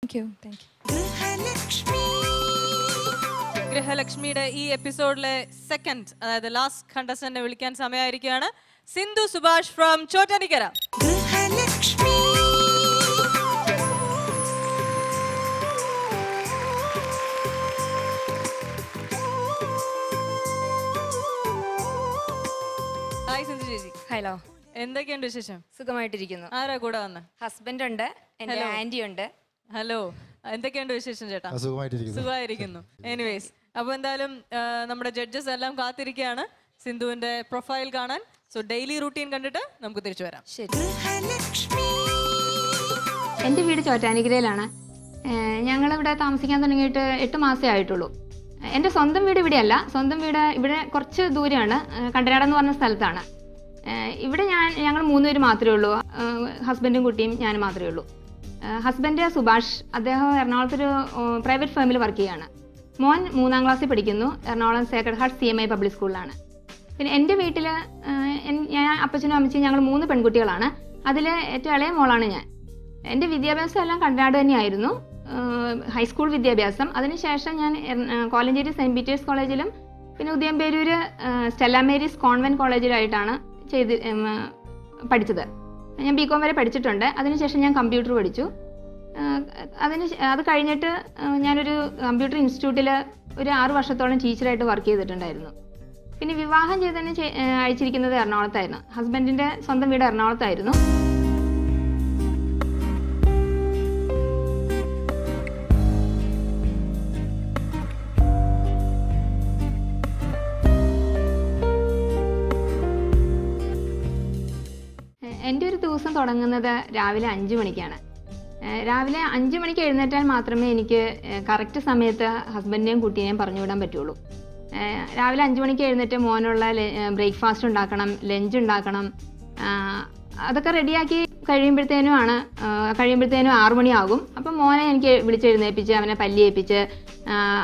Thank you. ഗൃഹലക്ഷ്മിയുടെ ഈ എപ്പിസോഡിലെ second, അതായത് last കണ്ടസ്റ്റന്റിനെ വിളിക്കാൻ സമയമായിരിക്കുകയാണ്. സിന്ധു സുഭാഷ് ഫ്രം ചോറ്റാനിക്കര. ഹായ് സിന്ധു ചേച്ചി. ഹലോ, എന്തൊക്കെയുണ്ട് വിശേഷം? സുഖമായിട്ടിരിക്കുന്നു. ആരാ കൂടെ വന്ന്? ഹസ്ബൻഡ് ഉണ്ട്, എൻ്റെ ആന്റി ഉണ്ട്. ഹലോ, എന്തൊക്കെയുണ്ട് വിശേഷം ചേട്ടാ? സുഖമായിരിക്കുന്നു. എനിവേസ്, അപ്പോൾ എന്തായാലും നമ്മുടെ ജഡ്ജസ് എല്ലാം കാത്തിരിക്കുകയാണ് സിന്ധുവിന്റെ പ്രൊഫൈൽ കാണാൻ. സോ ഡെയിലി റൂട്ടീൻ കണ്ടിട്ട് നമുക്ക് തിരിച്ചു വരാം. ശരി. എൻ്റെ വീട് ചോറ്റാനിക്കരയിലാണ്. ഞങ്ങളിവിടെ താമസിക്കാൻ തുടങ്ങിയിട്ട് 8 മാസമേ ആയിട്ടുള്ളൂ. എൻ്റെ സ്വന്തം വീട് ഇവിടെയല്ല, സ്വന്തം വീട് ഇവിടെ കുറച്ച് ദൂരെയാണ്, കണ്ടനാട് എന്ന് പറഞ്ഞ സ്ഥലത്താണ്. ഇവിടെ ഞങ്ങൾ 3 പേര് മാത്രമേ ഉള്ളൂ, ഹസ്ബൻഡും കുട്ടിയും ഞാനും മാത്രമേ ഉള്ളൂ. ഹസ്ബൻഡ് സുഭാഷ്, അദ്ദേഹം എറണാകുളത്തൊരു പ്രൈവറ്റ് ഫേമിൽ വർക്ക് ചെയ്യുകയാണ്. മോൻ 3ാം ക്ലാസ്സിൽ പഠിക്കുന്നു, Ernakulam Sacred heart CMI public സ്കൂളിലാണ്. പിന്നെ എൻ്റെ വീട്ടിൽ ഞാൻ അപ്പച്ചനും അമ്മച്ചിയും ഞങ്ങൾ 3 പെൺകുട്ടികളാണ്. അതിൽ ഏറ്റവും ഇളയ മോളാണ് ഞാൻ. എൻ്റെ വിദ്യാഭ്യാസം എല്ലാം കണ്ടനാട് തന്നെയായിരുന്നു, ഹൈസ്കൂൾ വിദ്യാഭ്യാസം. അതിനുശേഷം ഞാൻ കോലഞ്ചേരി സെൻറ്റ് പീറ്റേഴ്സ് കോളേജിലും പിന്നെ ഉദയംപേരൂർ സ്റ്റെല്ല മേരീസ് കോൺവെൻറ്റ് കോളേജിലായിട്ടാണ് പഠിച്ചത്. ഞാൻ BCom വരെ പഠിച്ചിട്ടുണ്ട്. അതിനുശേഷം ഞാൻ കമ്പ്യൂട്ടർ പഠിച്ചു. അത് കഴിഞ്ഞിട്ട് ഞാനൊരു കമ്പ്യൂട്ടർ ഇൻസ്റ്റിറ്റ്യൂട്ടിൽ ഒരു 6 വർഷത്തോളം ടീച്ചറായിട്ട് വർക്ക് ചെയ്തിട്ടുണ്ടായിരുന്നു. പിന്നെ വിവാഹം ചെയ്തതിന് അയച്ചിരിക്കുന്നത് എറണാകുളത്തായിരുന്നു. ഹസ്ബൻഡിൻ്റെ സ്വന്തം വീട് എറണാകുളത്തായിരുന്നു. എൻ്റെ ഒരു ദിവസം തുടങ്ങുന്നത് രാവിലെ 5 മണിക്കാണ്. രാവിലെ 5 മണിക്ക് എഴുന്നേറ്റാൽ മാത്രമേ എനിക്ക് കറക്റ്റ് സമയത്ത് ഹസ്ബൻഡിനെയും കുട്ടീനെയും പറഞ്ഞു വിടാൻ പറ്റുള്ളൂ. രാവിലെ 5 മണിക്ക് എഴുന്നേറ്റ് മോനുള്ള ബ്രേക്ക്ഫാസ്റ്റ് ഉണ്ടാക്കണം, ലഞ്ച് ഉണ്ടാക്കണം. അതൊക്കെ റെഡിയാക്കി കഴിയുമ്പോഴത്തേനും 6 മണിയാകും. അപ്പം മോനെ എനിക്ക് വിളിച്ചെഴുന്നേൽപ്പിച്ച് അവനെ പല്ലിയേൽപ്പിച്ച്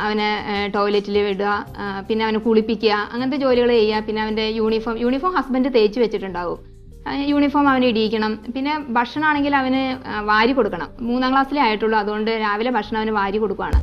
അവനെ ടോയ്ലറ്റിൽ വിടുക, പിന്നെ അവനെ കുളിപ്പിക്കുക, അങ്ങനത്തെ ജോലികൾ ചെയ്യുക. പിന്നെ അവൻ്റെ യൂണിഫോം ഹസ്ബൻഡ് തേച്ച് വെച്ചിട്ടുണ്ടാവും, യൂണിഫോം അവന് ഇടിയിക്കണം. പിന്നെ ഭക്ഷണമാണെങ്കിൽ അവന് വാരി കൊടുക്കണം. 3ാം ക്ലാസ്സിലേ ആയിട്ടുള്ളൂ, അതുകൊണ്ട് രാവിലെ ഭക്ഷണം അവന് വാരി കൊടുക്കുകയാണ്.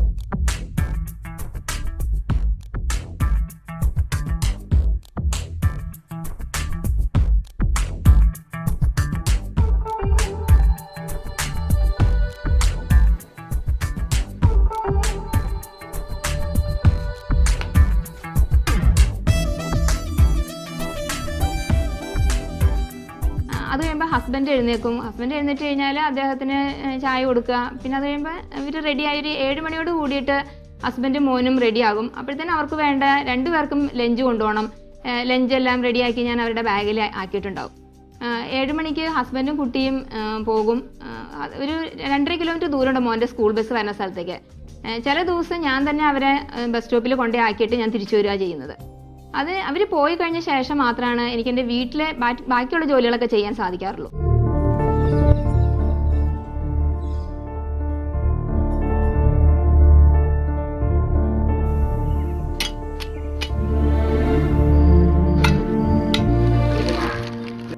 അത് കഴിയുമ്പോൾ ഹസ്ബൻഡ് എഴുന്നേറ്റ് കഴിഞ്ഞാൽ അദ്ദേഹത്തിന് ചായ കൊടുക്കുക. പിന്നെ അത് കഴിയുമ്പോൾ ഇവർ റെഡിയായി ഒരു 7 മണിയോട് കൂടിയിട്ട് ഹസ്ബൻഡും മോനും റെഡിയാകും. അപ്പോഴത്തേനും അവർക്ക് വേണ്ട 2 പേർക്കും ലഞ്ച് കൊണ്ടുപോകണം. ലഞ്ചെല്ലാം റെഡിയാക്കി ഞാൻ അവരുടെ ബാഗിൽ ആക്കിയിട്ടുണ്ടാവും. 7 മണിക്ക് ഹസ്ബൻഡും കുട്ടിയും പോകും. ഒരു 2.5 കിലോമീറ്റർ ദൂരമുണ്ട് മോൻ്റെ സ്കൂൾ ബസ് വരുന്ന സ്ഥലത്തേക്ക്. ചില ദിവസം ഞാൻ തന്നെ അവരെ ബസ് സ്റ്റോപ്പിൽ കൊണ്ടേ ആക്കിയിട്ട് ഞാൻ തിരിച്ചു വരിക ചെയ്യുന്നത്. അത് അവർ പോയി കഴിഞ്ഞ ശേഷം മാത്രമാണ് എനിക്ക് എൻ്റെ വീട്ടിലെ ബാക്കിയുള്ള ജോലികളൊക്കെ ചെയ്യാൻ സാധിക്കാറുള്ളൂ.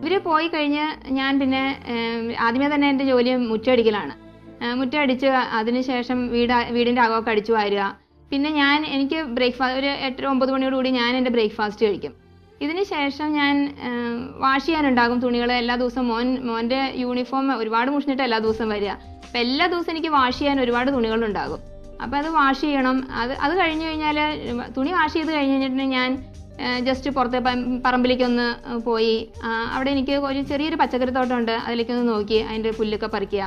ഇവർ പോയി കഴിഞ്ഞ് ഞാൻ പിന്നെ ആദ്യമേ തന്നെ എൻ്റെ ജോലി മുറ്റടിക്കലാണ്. മുറ്റടിച്ച് അതിനുശേഷം വീടിൻ്റെ അകമൊക്കെ അടിച്ചു വാരുക. പിന്നെ എനിക്ക് ബ്രേക്ക്ഫാസ്റ്റ് ഒരു 8-9 മണിയോടുകൂടി ഞാൻ എൻ്റെ ബ്രേക്ക്ഫാസ്റ്റ് കഴിക്കും. ഇതിന് ശേഷം ഞാൻ വാഷ് ചെയ്യാനുണ്ടാകും തുണികൾ. എല്ലാ ദിവസവും മോൻ്റെ യൂണിഫോം ഒരുപാട് മുഷിഞ്ഞിട്ട് എല്ലാ ദിവസവും വരിക. അപ്പം എല്ലാ ദിവസവും എനിക്ക് വാഷ് ചെയ്യാൻ ഒരുപാട് തുണികളുണ്ടാകും. അപ്പോൾ അത് വാഷ് ചെയ്യണം. അത് കഴിഞ്ഞ് കഴിഞ്ഞാൽ തുണി വാഷ് ചെയ്ത് കഴിഞ്ഞ് കഴിഞ്ഞിട്ടുണ്ടെങ്കിൽ ഞാൻ ജസ്റ്റ് പുറത്തെ പറമ്പിലേക്കൊന്ന് പോയി അവിടെ എനിക്ക് ഒരു ചെറിയൊരു പച്ചക്കറിത്തോട്ടമുണ്ട്, അതിലേക്കൊന്ന് നോക്കി അതിൻ്റെ പുല്ലൊക്കെ പറിക്കുക.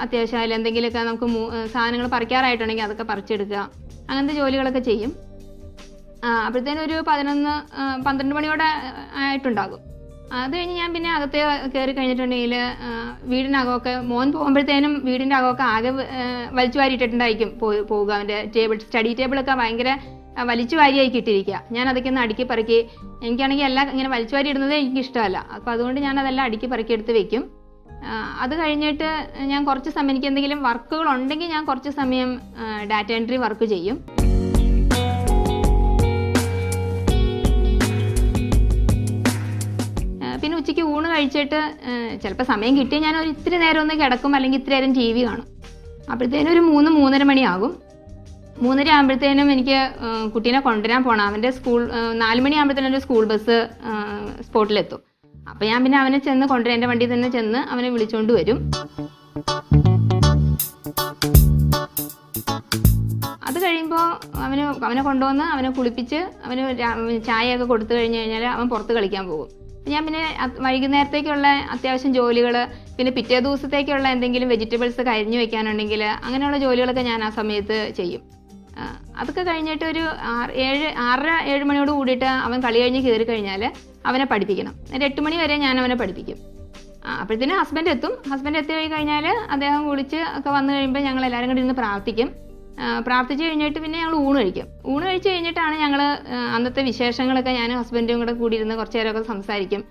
അത്യാവശ്യം അതിൽ എന്തെങ്കിലുമൊക്കെ നമുക്ക് സാധനങ്ങൾ പറിക്കാറായിട്ടുണ്ടെങ്കിൽ അതൊക്കെ പറിച്ചെടുക്കുക, അങ്ങനത്തെ ജോലികളൊക്കെ ചെയ്യും. അപ്പോഴത്തേനും ഒരു 11-12 മണിയോടെ ആയിട്ടുണ്ടാകും. അത് കഴിഞ്ഞ് ഞാൻ പിന്നെ അകത്ത് കയറി കഴിഞ്ഞിട്ടുണ്ടെങ്കിൽ വീടിനകമൊക്കെ മോൻ പോകുമ്പോഴത്തേനും വീടിൻ്റെ അകമൊക്കെ ആകെ വലിച്ചു വാരിയിട്ടിട്ടുണ്ടായിരിക്കും പോവുക. അവൻ്റെ സ്റ്റഡി ടേബിളൊക്കെ ഭയങ്കര വലിച്ചു വാരിയായി കിട്ടിയിരിക്കുക. ഞാൻ അതൊക്കെ ഒന്ന് അടുക്കി പറക്കി, എനിക്കാണെങ്കിൽ എല്ലാം ഇങ്ങനെ വലിച്ചു വാരി ഇടുന്നത് എനിക്കിഷ്ടമല്ല. അപ്പോൾ അതുകൊണ്ട് ഞാൻ അതെല്ലാം അടുക്കി പറക്കി എടുത്ത് വെക്കും. അത് കഴിഞ്ഞിട്ട് ഞാൻ കുറച്ച് സമയം, എനിക്ക് എന്തെങ്കിലും വർക്കുകൾ ഉണ്ടെങ്കിൽ ഞാൻ കുറച്ച് സമയം ഡാറ്റ എൻട്രി വർക്ക് ചെയ്യും. പിന്നെ ഉച്ചയ്ക്ക് ഊണ് കഴിച്ചിട്ട് ചിലപ്പോൾ സമയം കിട്ടിയാൽ ഞാൻ ഒരു ഇത്തിരി നേരം ഒന്ന് കിടക്കും, അല്ലെങ്കിൽ ഇത്തിരി നേരം TV കാണും. അപ്പോഴത്തേനും ഒരു 3-3:30 മണിയാകും. 3:30 ആകുമ്പോഴത്തേനും എനിക്ക് കുട്ടീനെ കൊണ്ടുവരാൻ പോകണം. അവൻ്റെ 4 മണിയാകുമ്പോഴത്തേനും ഒരു സ്കൂൾ ബസ് സ്പോട്ടിലെത്തും. അപ്പോൾ ഞാൻ പിന്നെ അവനെ ചെന്ന് കൊണ്ടുവരാൻ, എൻ്റെ വണ്ടിയിൽ തന്നെ ചെന്ന് അവനെ വിളിച്ചുകൊണ്ട് വരും. അത് കഴിയുമ്പോൾ അവനെ കൊണ്ടുവന്ന് അവനെ കുളിപ്പിച്ച് അവന് ചായയൊക്കെ കൊടുത്തു കഴിഞ്ഞാൽ അവൻ പുറത്ത് കളിക്കാൻ പോകും. ഞാൻ പിന്നെ വൈകുന്നേരത്തേക്കുള്ള അത്യാവശ്യം ജോലികൾ, പിന്നെ പിറ്റേ ദിവസത്തേക്കുള്ള എന്തെങ്കിലും വെജിറ്റബിൾസ് കരിഞ്ഞു വെക്കാനുണ്ടെങ്കിൽ അങ്ങനെയുള്ള ജോലികളൊക്കെ ഞാൻ ആ സമയത്ത് ചെയ്യും. അതൊക്കെ കഴിഞ്ഞിട്ട് ഒരു 6:30-7 മണിയോട് കൂടിയിട്ട് അവൻ കളി കഴിഞ്ഞ് കയറി കഴിഞ്ഞാൽ അവനെ പഠിപ്പിക്കണം. ഒരു 8 മണി വരെ ഞാൻ അവനെ പഠിപ്പിക്കും. അപ്പോഴത്തേനും ഹസ്ബൻഡ് എത്തും. ഹസ്ബൻഡ് എത്തി കഴിഞ്ഞാൽ അദ്ദേഹം കുളിച്ച് ഒക്കെ വന്നു കഴിയുമ്പോൾ ഞങ്ങൾ എല്ലാവരും കൂടി ഇരുന്ന് പ്രാർത്ഥിക്കും. പ്രാർത്ഥിച്ച് കഴിഞ്ഞിട്ട് പിന്നെ ഞങ്ങൾ ഊണ് കഴിക്കും. ഊണ് കഴിച്ച് കഴിഞ്ഞിട്ടാണ് ഞങ്ങൾ അന്നത്തെ വിശേഷങ്ങളൊക്കെ ഞാൻ ഹസ്ബൻഡും കൂടെ കൂടി ഇരുന്ന് കുറച്ച് നേരമൊക്കെ സംസാരിക്കും.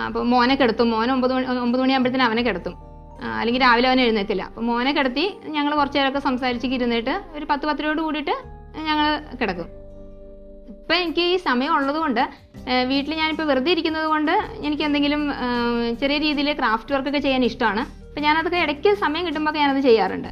അപ്പോൾ മോനെ കിടത്തും. മോൻ 9 മണിയാകുമ്പോഴത്തേനും അവനെ കിടത്തും. അല്ലെങ്കിൽ രാവിലെ അവൻ എഴുന്നേക്കില്ല. അപ്പോൾ മോനെ കിടത്തി ഞങ്ങൾ കുറച്ച് നേരമൊക്കെ സംസാരിച്ച് ഇരുന്നിട്ട് ഒരു 10-10 കൂടിയിട്ട് ഞങ്ങൾ കിടക്കും. ഇപ്പം എനിക്ക് ഈ സമയം ഉള്ളത് കൊണ്ട് വീട്ടിൽ ഞാനിപ്പോൾ വെറുതെ ഇരിക്കുന്നത് കൊണ്ട് എനിക്ക് എന്തെങ്കിലും ചെറിയ രീതിയിൽ ക്രാഫ്റ്റ് വർക്കൊക്കെ ചെയ്യാൻ ഇഷ്ടമാണ്. അപ്പം ഞാനതൊക്കെ ഇടയ്ക്ക് സമയം കിട്ടുമ്പോൾ ഞാനത് ചെയ്യാറുണ്ട്.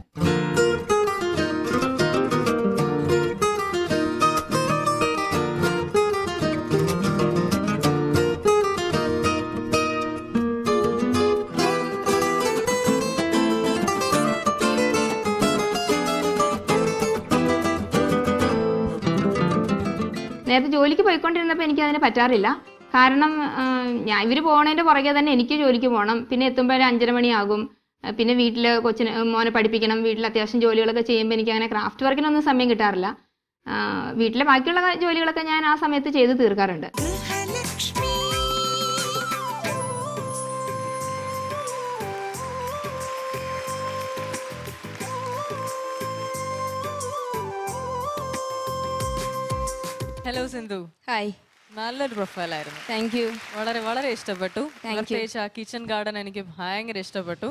നേരത്തെ ജോലിക്ക് പോയിക്കൊണ്ടിരുന്നപ്പോൾ എനിക്കതിന് പറ്റാറില്ല. കാരണം ഇവർ പോകണതിൻ്റെ പുറകെ തന്നെ എനിക്ക് ജോലിക്ക് പോകണം. പിന്നെ എത്തുമ്പോൾ 5:30 മണിയാകും. പിന്നെ വീട്ടിൽ മോനെ പഠിപ്പിക്കണം. വീട്ടിൽ അത്യാവശ്യം ജോലികളൊക്കെ ചെയ്യുമ്പോൾ എനിക്ക് അങ്ങനെ ക്രാഫ്റ്റ് വർക്കിനൊന്നും സമയം കിട്ടാറില്ല. വീട്ടിലെ ബാക്കിയുള്ള ജോലികളൊക്കെ ഞാൻ ആ സമയത്ത് ചെയ്ത് തീർക്കാറുണ്ട്. ഹലോ സിന്ധു. ഹായ്. നല്ലൊരു പ്രൊഫൈലായിരുന്നു. Thank you. വളരെ വളരെ ഇഷ്ടപ്പെട്ടു. പ്രത്യേകിച്ച് ആ കിച്ചൺ ഗാർഡൻ എനിക്ക് ഭയങ്കര ഇഷ്ടപ്പെട്ടു.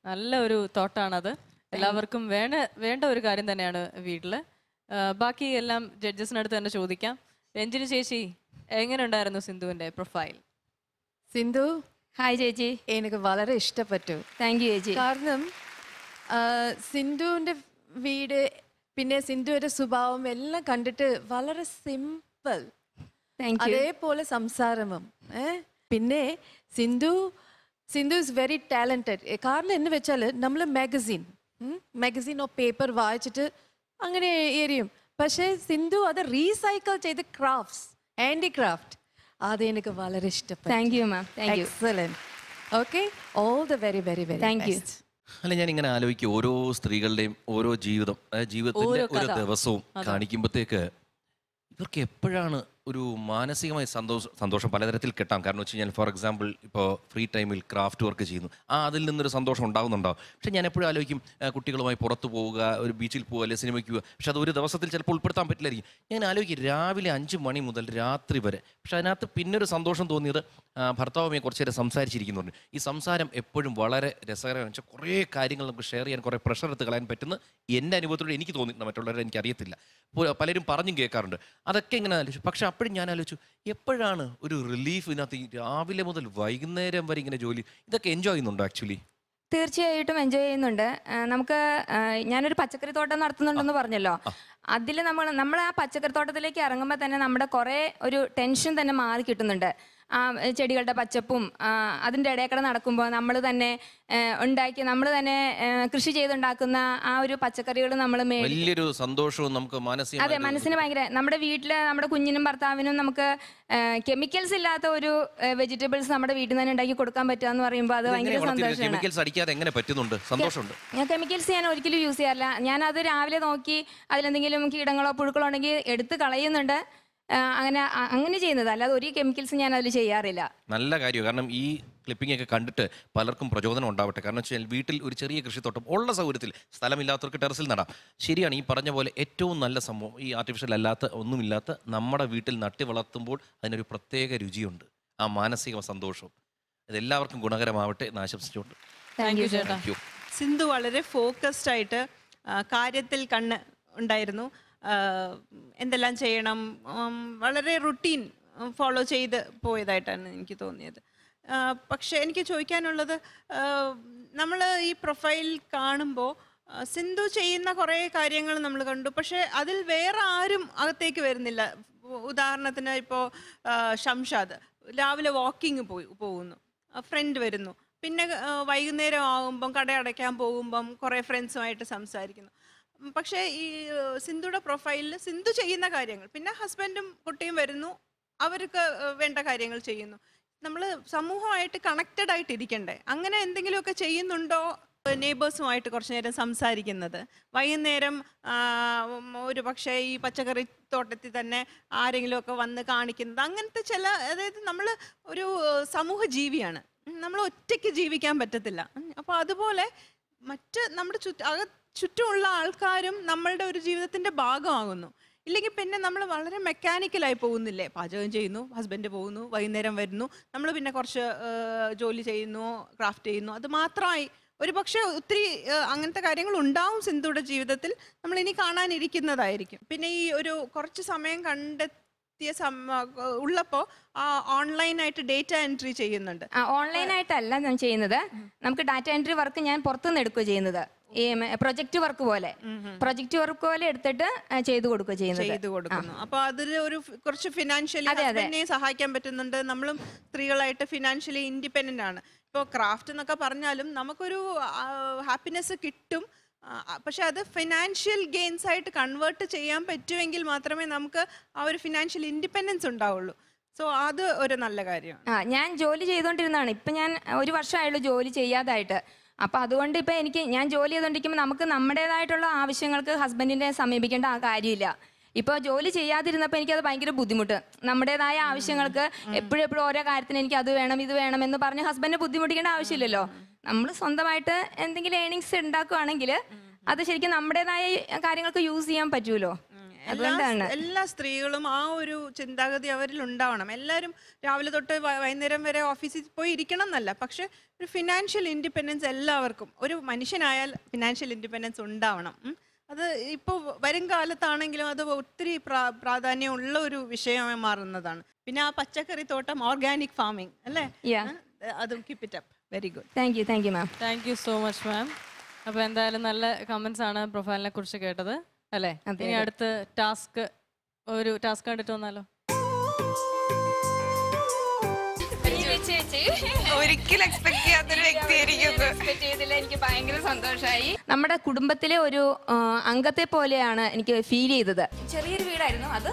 നല്ല ഒരു തോട്ടാണത്. എല്ലാവർക്കും വേണ്ട ഒരു കാര്യം തന്നെയാണ് വീട്ടിൽ. ബാക്കി എല്ലാം ജഡ്ജസിനടുത്ത് തന്നെ ചോദിക്കാം. രഞ്ജിനി ചേച്ചി, എങ്ങനെ ഉണ്ടായിരുന്നു സിന്ധുവിൻ്റെ പ്രൊഫൈൽ? സിന്ധു, ഹായ് ചേച്ചി. എനിക്ക് വളരെ ഇഷ്ടപ്പെട്ടു. താങ്ക് യു ചേച്ചി. കാരണം സിന്ധുവിൻ്റെ വീട്, പിന്നെ സിന്ധുവിൻ്റെ സ്വഭാവം എല്ലാം കണ്ടിട്ട് വളരെ സിമ്പിൾ, അതേപോലെ സംസാരവും. പിന്നെ സിന്ധു ഇസ് വെരി ടാലൻറ്റഡ്. കാരണം എന്ന് വെച്ചാൽ നമ്മൾ മാഗസീനോ പേപ്പർ വായിച്ചിട്ട് അങ്ങനെ എറിയും. പക്ഷേ സിന്ധു അത് റീസൈക്കിൾ ചെയ്ത് ഹാൻഡിക്രാഫ്റ്റ്, അത് എനിക്ക് വളരെ ഇഷ്ടപ്പെട്ടു. Thank you ma'am. Thank you. Excellent. Okay, all the very very very thank you. അല്ല, ഞാൻ ഇങ്ങനെ ആലോചിക്കും, ഓരോ സ്ത്രീകളുടെയും ഓരോ ജീവിതത്തിന്റെ ഒരു ദിവസവും കാണിക്കുമ്പോഴത്തേക്ക് ഇവർക്ക് എപ്പോഴാണ് ഒരു മാനസികമായ സന്തോഷം പലതരത്തിൽ കിട്ടാം. കാരണം വെച്ച് കഴിഞ്ഞാൽ, ഫോർ എക്സാമ്പിൾ, ഇപ്പോൾ ഫ്രീ ടൈമിൽ ക്രാഫ്റ്റ് വർക്ക് ചെയ്യുന്നു, അതിൽ നിന്നൊരു സന്തോഷം ഉണ്ടാകുന്നുണ്ടാവും. പക്ഷേ ഞാൻ എപ്പോഴും ആലോചിക്കും, കുട്ടികളുമായി പുറത്ത് പോവുക, ഒരു ബീച്ചിൽ പോവുക, അല്ലെങ്കിൽ സിനിമയ്ക്ക് പോവുക, പക്ഷെ അത് ഒരു ദിവസത്തിൽ ചിലപ്പോൾ ഉൾപ്പെടുത്താൻ പറ്റില്ലായിരിക്കും. ഞാൻ ആലോചിക്കും, രാവിലെ 5 മണി മുതൽ രാത്രി വരെ. പക്ഷെ അതിനകത്ത് പിന്നൊരു സന്തോഷം തോന്നിയത് ഭർത്താവുമായി കുറച്ച് നേരം സംസാരിച്ചിരിക്കുന്നുണ്ട്. ഈ സംസാരം എപ്പോഴും വളരെ രസകരമാണ്. വെച്ചാൽ കുറേ കാര്യങ്ങൾ നമുക്ക് ഷെയർ ചെയ്യാൻ, കുറേ പ്രഷർ എടുത്ത് കളയാൻ പറ്റുന്ന എൻ്റെ അനുഭവത്തിലൂടെ എനിക്ക് തോന്നിയിട്ടുണ്ട്. മറ്റുള്ളവരെ എനിക്കറിയത്തില്ല, പലരും പറഞ്ഞും കേൾക്കാറുണ്ട്. അതൊക്കെ ഇങ്ങനെ ആലോചിച്ചു. പക്ഷെ അപ്പോഴും ഞാൻ ആലോചിച്ചു, എപ്പോഴാണ് ഒരു റിലീഫ് ഇതിനകത്ത്? ഈ രാവിലെ മുതൽ വൈകുന്നേരം വരെ ഇങ്ങനെ ജോലി, ഇതൊക്കെ എൻജോയ് ചെയ്യുന്നുണ്ടോ? ആക്ച്വലി തീർച്ചയായിട്ടും എൻജോയ് ചെയ്യുന്നുണ്ട്. നമുക്ക് ഞാനൊരു പച്ചക്കറി തോട്ടം നടത്തുന്നുണ്ടെന്ന് പറഞ്ഞല്ലോ. അതിൽ നമ്മൾ ആ പച്ചക്കറി തോട്ടത്തിലേക്ക് ഇറങ്ങുമ്പോൾ തന്നെ നമ്മുടെ കുറേ ഒരു ടെൻഷൻ തന്നെ മാറി കിട്ടുന്നുണ്ട്. ആ ചെടികളുടെ പച്ചപ്പും അതിൻ്റെ ഇടയിൽക്കൂടെ നടക്കുമ്പോൾ നമ്മൾ തന്നെ ഉണ്ടാക്കി, നമ്മൾ തന്നെ കൃഷി ചെയ്തുണ്ടാക്കുന്ന ആ ഒരു പച്ചക്കറികൾ നമ്മൾ വലിയൊരു സന്തോഷവും നമുക്ക് അതെ, മനസ്സിന് ഭയങ്കര. നമ്മുടെ വീട്ടിൽ നമ്മുടെ കുഞ്ഞിനും ഭർത്താവിനും നമുക്ക് കെമിക്കൽസ് ഇല്ലാത്ത ഒരു വെജിറ്റബിൾസ് നമ്മുടെ വീട്ടിൽ തന്നെ ഉണ്ടാക്കി കൊടുക്കാൻ പറ്റുക എന്ന് പറയുമ്പോൾ അത് ഭയങ്കര സന്തോഷമാണ്. കെമിക്കൽസ് ഞാൻ ഒരിക്കലും യൂസ് ചെയ്യാറില്ല. ഞാനത് രാവിലെ നോക്കി അതിലെന്തെങ്കിലും കീടങ്ങളോ പുഴുക്കളോ ഉണ്ടെങ്കിൽ എടുത്ത് കളയുന്നുണ്ട്. അങ്ങനെ ചെയ്യുന്നത് അല്ലാതെ ഒരു കെമിക്കൽസ് ഞാൻ അതിൽ ചെയ്യാറില്ല. നല്ല കാര്യം. കാരണം ഈ ക്ലിപ്പിംഗ് ഒക്കെ കണ്ടിട്ട് പലർക്കും പ്രചോദനം ഉണ്ടാവട്ടെ. കാരണം വെച്ചാൽ വീട്ടിൽ ഒരു ചെറിയ കൃഷിത്തോട്ടം ഉള്ള സൗകര്യത്തിൽ, സ്ഥലമില്ലാത്തവർക്ക് ടെറസിൽ നടാം. ശരിയാണ്, ഈ പറഞ്ഞ പോലെ ഏറ്റവും നല്ല സംഭവം ഈ ആർട്ടിഫിഷ്യൽ അല്ലാത്ത ഒന്നുമില്ലാത്ത നമ്മുടെ വീട്ടിൽ നട്ടി വളർത്തുമ്പോൾ അതിനൊരു പ്രത്യേക രുചിയുണ്ട്, ആ മാനസിക സന്തോഷവും. ഇതെല്ലാവർക്കും ഗുണകരമാവട്ടെ എന്ന് ആശംസിച്ചുകൊണ്ട്. താങ്ക് യു ചേട്ടാ. സിന്ധു വളരെ ഫോക്കസ്ഡ് ആയിട്ട് കാര്യത്തിൽ കണ്ണ് ഉണ്ടായിരുന്നു. എന്തെല്ലാം ചെയ്യണം, വളരെ റുട്ടീൻ ഫോളോ ചെയ്ത് പോയതായിട്ടാണ് എനിക്ക് തോന്നിയത്. പക്ഷെ എനിക്ക് ചോദിക്കാനുള്ളത്, നമ്മൾ ഈ പ്രൊഫൈൽ കാണുമ്പോൾ സിന്ധു ചെയ്യുന്ന കുറേ കാര്യങ്ങൾ നമ്മൾ കണ്ടു, പക്ഷേ അതിൽ വേറെ ആരും അകത്തേക്ക് വരുന്നില്ല. ഉദാഹരണത്തിന് ഇപ്പോൾ ഷംഷാദ് രാവിലെ വാക്കിങ് പോകുന്നു, ഫ്രണ്ട് വരുന്നു, പിന്നെ വൈകുന്നേരം ആകുമ്പം കട അടയ്ക്കാൻ പോകുമ്പം കുറേ ഫ്രണ്ട്സുമായിട്ട് സംസാരിക്കുന്നു. പക്ഷേ ഈ സിന്ധുയുടെ പ്രൊഫൈലിൽ സിന്ധു ചെയ്യുന്ന കാര്യങ്ങൾ, പിന്നെ ഹസ്ബൻഡും കുട്ടിയും വരുന്നു, അവർക്ക് വേണ്ട കാര്യങ്ങൾ ചെയ്യുന്നു. നമ്മൾ സമൂഹമായിട്ട് കണക്റ്റഡ് ആയിട്ട് ഇരിക്കണ്ടേ? അങ്ങനെ എന്തെങ്കിലുമൊക്കെ ചെയ്യുന്നുണ്ടോ? നെയ്ബേഴ്സുമായിട്ട് കുറച്ച് നേരം സംസാരിക്കുന്നത്, വൈകുന്നേരം ഒരു പക്ഷേ ഈ പച്ചക്കറി തോട്ടത്തിൽ തന്നെ ആരെങ്കിലുമൊക്കെ വന്ന് കാണിക്കുന്നത്, അങ്ങനത്തെ ചില, അതായത് നമ്മൾ ഒരു സമൂഹ ജീവിയാണ്, നമ്മൾ ഒറ്റയ്ക്ക് ജീവിക്കാൻ പറ്റത്തില്ല. അപ്പോൾ അതുപോലെ മറ്റ് നമ്മുടെ ചുറ്റുമുള്ള ആൾക്കാരും നമ്മളുടെ ഒരു ജീവിതത്തിൻ്റെ ഭാഗമാകുന്നു. ഇല്ലെങ്കിൽ പിന്നെ നമ്മൾ വളരെ മെക്കാനിക്കലായി പോകുന്നില്ലേ? പാചകം ചെയ്യുന്നു, ഹസ്ബൻഡ് പോകുന്നു, വൈകുന്നേരം വരുന്നു, നമ്മൾ പിന്നെ കുറച്ച് ജോലി ചെയ്യുന്നു, ക്രാഫ്റ്റ് ചെയ്യുന്നു, അത് മാത്രമായി. ഒരു പക്ഷേ ഒത്തിരി അങ്ങനത്തെ കാര്യങ്ങൾ ഉണ്ടാവും സിന്ധുയുടെ ജീവിതത്തിൽ, നമ്മൾ ഇനി കാണാനിരിക്കുന്നതായിരിക്കും. പിന്നെ ഈ ഒരു കുറച്ച് സമയം ഉള്ളപ്പോൾ ഓൺലൈനായിട്ട് ഡേറ്റ എൻട്രി ചെയ്യുന്നുണ്ട്. ഓൺലൈനായിട്ടല്ല ഞാൻ ചെയ്യുന്നത്, നമുക്ക് ഡാറ്റ എൻട്രി വർക്ക് ഞാൻ പുറത്തുനിന്ന് എടുക്കുക ചെയ്യുന്നത്. ഈ പ്രൊജക്ട് വർക്ക് പോലെ എടുത്തിട്ട് ചെയ്തു കൊടുക്കുന്നു. അപ്പൊ അതിൽ ഒരു കുറച്ച് ഫിനാൻഷ്യലി സഹായിക്കാൻ പറ്റുന്നുണ്ട്. നമ്മളും സ്ത്രീകളായിട്ട് ഫിനാൻഷ്യലി ഇൻഡിപെൻഡന്റ് ആണ്. ഇപ്പോൾ ക്രാഫ്റ്റ് എന്നൊക്കെ പറഞ്ഞാലും നമുക്കൊരു ഹാപ്പിനെസ് കിട്ടും, പക്ഷെ അത് ഫിനാൻഷ്യൽ ഗെയിൻസ് ആയിട്ട് കൺവേർട്ട് ചെയ്യാൻ പറ്റുമെങ്കിൽ മാത്രമേ നമുക്ക് ആ ഒരു ഫിനാൻഷ്യൽ ഇൻഡിപെൻഡൻസ് ഉണ്ടാവുള്ളൂ. സോ അത് ഒരു നല്ല കാര്യമാണ്. ഞാൻ ജോലി ചെയ്തുകൊണ്ടിരുന്നതാണ്, ഇപ്പം ഞാൻ 1 വർഷമായുള്ളൂ ജോലി ചെയ്യാതായിട്ട്. അപ്പം അതുകൊണ്ട് ഇപ്പം ഞാൻ ജോലി ചെയ്തുകൊണ്ടിരിക്കുമ്പോൾ നമുക്ക് നമ്മുടേതായിട്ടുള്ള ആവശ്യങ്ങൾക്ക് ഹസ്ബൻഡിനെ സമീപിക്കേണ്ട ആ കാര്യമില്ല. ഇപ്പോൾ ജോലി ചെയ്യാതിരുന്നപ്പോൾ എനിക്കത് ഭയങ്കര ബുദ്ധിമുട്ട്. നമ്മുടേതായ ആവശ്യങ്ങൾക്ക് എപ്പോഴും ഓരോ കാര്യത്തിന് എനിക്ക് അത് വേണം ഇത് വേണം എന്ന് പറഞ്ഞ് ഹസ്ബൻഡിനെ ബുദ്ധിമുട്ടിക്കേണ്ട ആവശ്യമില്ലല്ലോ. നമ്മൾ സ്വന്തമായിട്ട് എന്തെങ്കിലും ഏണിങ്സ് ഉണ്ടാക്കുകയാണെങ്കിൽ അത് ശരിക്കും നമ്മുടേതായ കാര്യങ്ങൾക്ക് യൂസ് ചെയ്യാൻ പറ്റുമല്ലോ. എല്ലാ സ്ത്രീകളും ആ ഒരു ചിന്താഗതി അവരിൽ ഉണ്ടാവണം. എല്ലാവരും രാവിലെ തൊട്ട് വൈകുന്നേരം വരെ ഓഫീസിൽ പോയി ഇരിക്കണം എന്നല്ല, പക്ഷെ ഒരു ഫിനാൻഷ്യൽ ഇൻഡിപെൻഡൻസ് എല്ലാവർക്കും, ഒരു മനുഷ്യനായാൽ ഫിനാൻഷ്യൽ ഇൻഡിപെൻഡൻസ് ഉണ്ടാവണം. അത് ഇപ്പോൾ വരും കാലത്താണെങ്കിലും അത് ഒത്തിരി പ്രാധാന്യമുള്ള ഒരു വിഷയമായി മാറുന്നതാണ്. പിന്നെ ആ പച്ചക്കറി തോട്ടം, ഓർഗാനിക് ഫാമിംഗ് അല്ലേ, അതും keep it up. Very good. Thank you ma'am. Thank you so much ma'am. അപ്പോൾ എന്തായാലും നല്ല കമന്റ്സ് ആണ് പ്രൊഫൈലിനെ കുറിച്ച് കേട്ടത് അല്ലേ? ഇനി അടുത്ത ഒരു ടാസ്ക് കണ്ടിട്ട് വന്നാലോ? ഒരിക്കലും എക്സ്പെക്ട് ചെയ്യാത്തൊരു വ്യക്തിയായിരിക്കും. എനിക്ക് ഭയങ്കര സന്തോഷമായി. നമ്മുടെ കുടുംബത്തിലെ ഒരു അംഗത്തെ പോലെയാണ് എനിക്ക് ഫീൽ ചെയ്തത്. ചെറിയൊരു വീടായിരുന്നു, അത്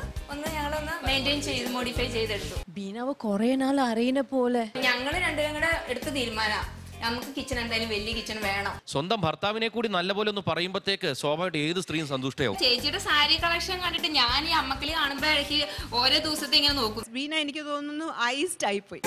ഞങ്ങളൊന്ന് മെയിൻറ്റെയിൻ ചെയ്ത് മോഡിഫൈ ചെയ്തെടുത്തു. ബീനാവ് കുറെ നാൾ അറിയുന്ന പോലെ ഞങ്ങൾ രണ്ടുപേരും കൂടെ എടുത്ത തീരുമാനം, നമുക്ക് കിച്ചൺ എന്തായാലും വലിയ കിച്ചൺ വേണം. സ്വന്തം ഭർത്താവിനെ കൂടി നല്ലപോലെ ഒന്ന് പറയുമ്പോഴത്തേക്ക് സ്വാഭാവികമായിട്ട് ഏത് സ്ത്രീയും സന്തുഷ്ടയാവും. ചേച്ചിയുടെ സാരി കളക്ഷൻ കണ്ടിട്ട് ഞാൻ ഈ അമ്മക്കിളി കാണുമ്പോഴേക്ക് ഓരോ ദിവസത്തെ ഇങ്ങനെ നോക്കും. ബീന എനിക്ക് തോന്നുന്നു ഐസ്ഡ് ആയിപ്പോയി.